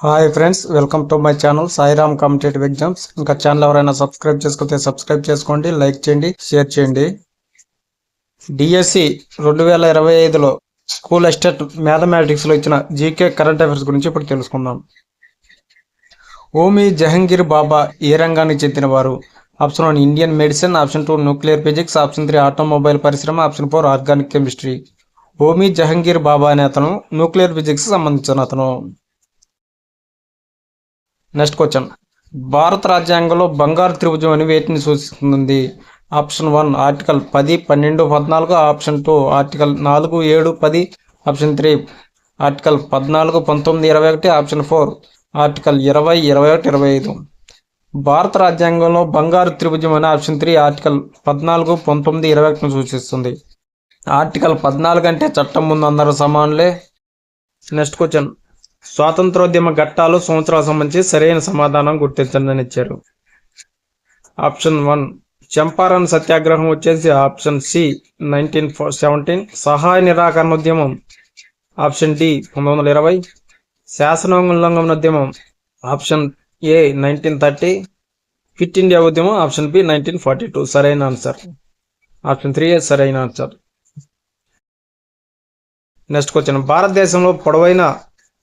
Hi friends, welcome to my channel Sairam competitive exams. ఇంకా channel ఎవరైనా subscribe చేసుకుంటే subscribe చేసుకోండి, లైక్ చేయండి, షేర్ చేయండి. డిఎస్సి 2025లో స్కూల్ అసిస్టెంట్ మ్యాథమెటిక్స్లో ఇచ్చిన జీకే కరెంట్ అఫైర్స్ గురించి ఇప్పుడు తెలుసుకుందాం. హోమీ జహంగీర్ బాబా ఏ రంగానికి చెందినవారు? Option 1 Indian medicine, option 2 nuclear physics, option 3 automobile పరిశ్రమ, option 4 organic chemistry. Homi Jehangir Bhabha అనే అతను న్యూక్లియర్ ఫిజిక్స్ సంబంధించిన అతను. నెక్స్ట్ క్వశ్చన్, భారత రాజ్యాంగంలో బంగారు త్రిభుజం అని వేటిని సూచిస్తుంది? Option 1 article 10, 12, 14, option 2 article 4, 7, 10, option 3 article 14, 19, 21, option 4 article 20, 21, 25. భారత రాజ్యాంగంలో బంగారు త్రిభుజం అని ఆప్షన్ 3 ఆర్టికల్ 14, 19, 21ను సూచిస్తుంది. ఆర్టికల్ 14 అంటే చట్టం ముందు అందరూ సమానులే. నెక్స్ట్ క్వశ్చన్, స్వాతంత్రోద్యమ ఘట్టాలు సంవత్సరాలకు సంబంధించి సరైన సమాధానం గుర్తించండి అని ఇచ్చారు. ఆప్షన్ 1 చంపారన్ సత్యాగ్రహం వచ్చేసి ఆప్షన్ సి 1917, సహాయ నిరాకరణ ఉద్యమం ఆప్షన్ డి 1920, శాసనోల్లంఘన ఉద్యమం ఆప్షన్ ఏ 1930, క్విట్ ఇండియా ఉద్యమం ఆప్షన్ బి 1942. సరైన ఆన్సర్ ఆప్షన్ 3 సరైన ఆన్సర్. నెక్స్ట్ క్వశ్చన్, భారతదేశంలో పొడవైన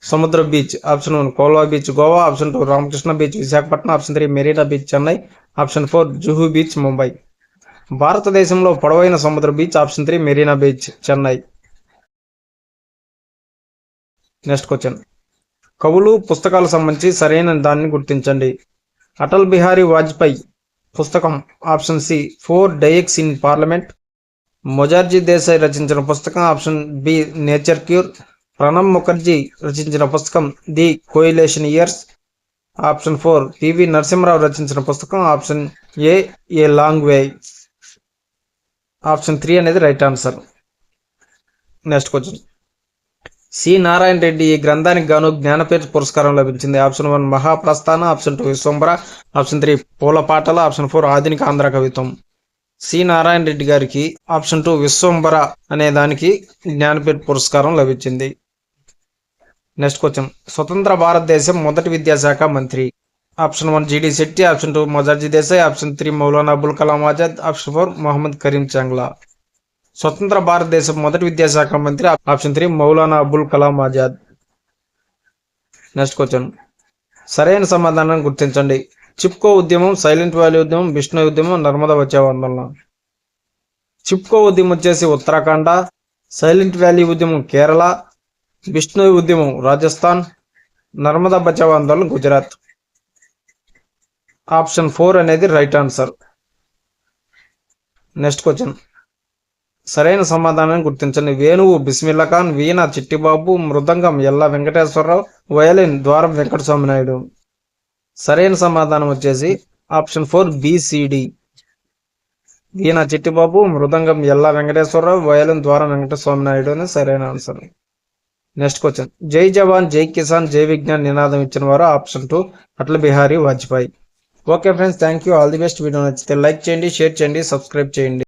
సముద్ర beach option 1 Colva beach Goa, option 2 Ramakrishna beach Visakhapatnam, option 3 Marina beach Chennai, option 4 Juhu beach Mumbai. భారతదేశంలో పొడవైన సముద్ర beach option 3 Marina beach Chennai. Next question, కవులు పుస్తకాలకు సంబంధించి సరైన దాన్ని గుర్తించండి. అటల్ బిహారీ వాజ్పేయి పుస్తకం option C 4 decades in parliament, Morarji Desai రచించిన పుస్తకం option B nature cure, Pranab Mukherjee రచించిన పుస్తకం the coalition years, option 4 PV Narasimha Rao రచించిన పుస్తకం option a long way. Option 3 అనేది right answer. Next question, C Narayana Reddy ఈ గ్రంథానికి గాను జ్ఞానపీఠ పురస్కారం లభించింది. Option 1 Mahaprasthana, option 2 Vishwambhara, option 3 పూలపాటల, ఆప్షన్ 4 ఆధునిక ఆంధ్ర కవిత్వం. సి నారాయణ రెడ్డి గారికి ఆప్షన్ 2 విశ్వంబర అనే దానికి జ్ఞానపీఠ పురస్కారం లభించింది. నెక్స్ట్ క్వశ్చన్, స్వతంత్ర భారతదేశం మొదటి విద్యాశాఖ మంత్రి. Option 1 GD Shetty, option 2 Morarji Desai, option 3 Maulana Abul Kalam Azad, option 4 Mohammad Karim Chagla. స్వతంత్ర భారతదేశం మొదటి విద్యాశాఖ మంత్రి option 3 Maulana Abul Kalam Azad. Next question, సరైన సమాధానం గుర్తించండి. చిప్కో ఉద్యమం, సైలెంట్ వ్యాలీ ఉద్యమం, బిష్ణోయ్ ఉద్యమం, నర్మదా బచావో ఆందోళన. చిప్కో ఉద్యమం వచ్చేసి ఉత్తరాఖండ, సైలెంట్ వ్యాలీ ఉద్యమం కేరళ, బిష్ణోయ్ ఉద్యమం రాజస్థాన్, నర్మదా బచావో ఆందోళన గుజరాత్. ఆప్షన్ 4 అనేది రైట్ ఆన్సర్. నెక్స్ట్ క్వశ్చన్, సరైన సమాధానాన్ని గుర్తించండి. వేణువు బిస్మిల్లా ఖాన్, వీణ చిట్టిబాబు, మృదంగం ఎల్లా వెంకటేశ్వరరావు, వయలిన్ ద్వారం వెంకటస్వామి నాయుడు. సరైన సమాధానం వచ్చేసి ఆప్షన్ 4 బిసిడి. వీణ చిట్టిబాబు, మృదంగం ఎల్లా వెంకటేశ్వరరావు, వయలిన్ ద్వారం వెంకటస్వామి నాయుడు అని సరైన ఆన్సర్. నెక్స్ట్ క్వశ్చన్, జై జవాన్ జై కిసాన్ జై విజ్ఞాన్ నినాదం ఇచ్చిన వారు option 2 Atal Bihari Vajpayee. Okay friends, thank you, all the best. Video నచ్చితే లైక్ చేయండి, షేర్ చేయండి, సబ్స్క్రైబ్ చేయండి.